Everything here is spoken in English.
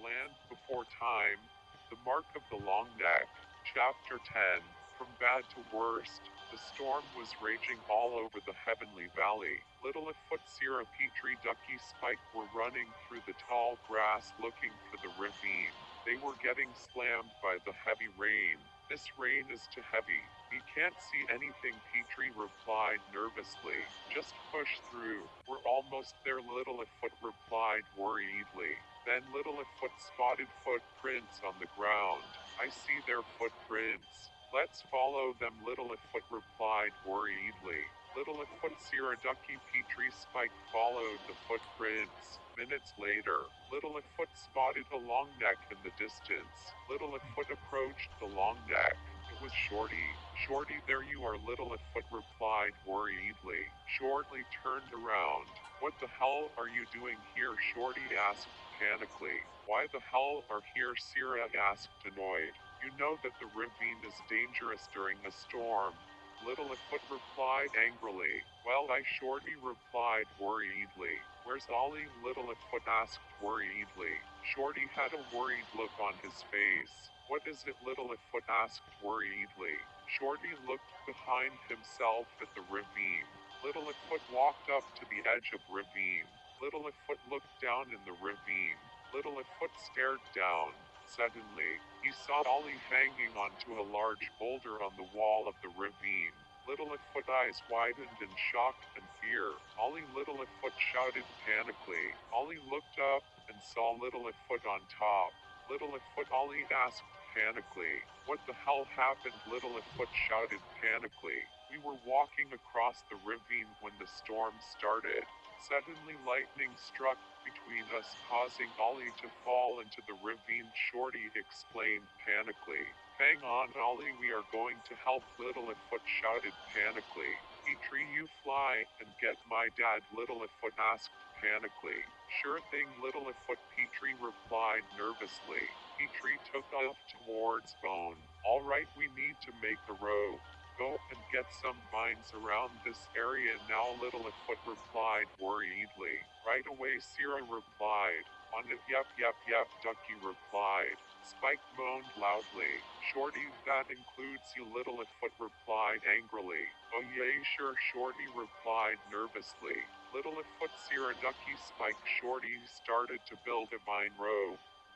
Land Before Time, The Mark of the Longneck, Chapter 10. From bad to worst, the storm was raging all over the heavenly valley. Littlefoot, Sierra, Petrie, Ducky, Spike were running through the tall grass looking for the ravine. They were getting slammed by the heavy rain. This rain is too heavy. We can't see anything, Petrie replied nervously. Just push through. We're almost there, Littlefoot replied worriedly. Then Littlefoot spotted footprints on the ground. I see their footprints. Let's follow them, Littlefoot replied worriedly. Littlefoot, Sierra, Ducky, Petrie, Spike followed the footprints. Minutes later, Littlefoot spotted a long neck in the distance. Littlefoot approached the long neck. It was Shorty. Shorty, there you are, Littlefoot replied worriedly. Shorty turned around. What the hell are you doing here? Shorty asked panically. Why the hell are here? Sierra asked annoyed. You know that the ravine is dangerous during a storm. Littlefoot replied angrily. Well, Shorty replied worriedly. Where's Ollie? Littlefoot asked worriedly. Shorty had a worried look on his face. What is it? Littlefoot asked worriedly. Shorty looked behind himself at the ravine. Littlefoot walked up to the edge of ravine. Littlefoot looked down in the ravine. Littlefoot stared down. Suddenly, he saw Ollie hanging onto a large boulder on the wall of the ravine. Littlefoot eyes widened in shock and fear. Ollie, Littlefoot shouted panically. Ollie looked up and saw Littlefoot on top. Littlefoot, Ollie asked panically. What the hell happened? Littlefoot shouted panically. We were walking across the ravine when the storm started. Suddenly lightning struck between us, causing Ollie to fall into the ravine, Shorty explained panically. Hang on, Ollie, we are going to help, Littlefoot shouted panically. Petrie, you fly and get my dad, Littlefoot asked panically. Sure thing, Littlefoot, Petrie replied nervously. Petrie took off towards Bone. All right, we need to make a row. Go and get some vines around this area now, Littlefoot replied worriedly. Right away, Sierra replied. On it, yep, Ducky replied. Spike moaned loudly. Shorty, that includes you, Littlefoot replied angrily. Oh yay, sure, Shorty replied nervously. Littlefoot, Sierra, Ducky, Spike, Shorty started to build a vine row.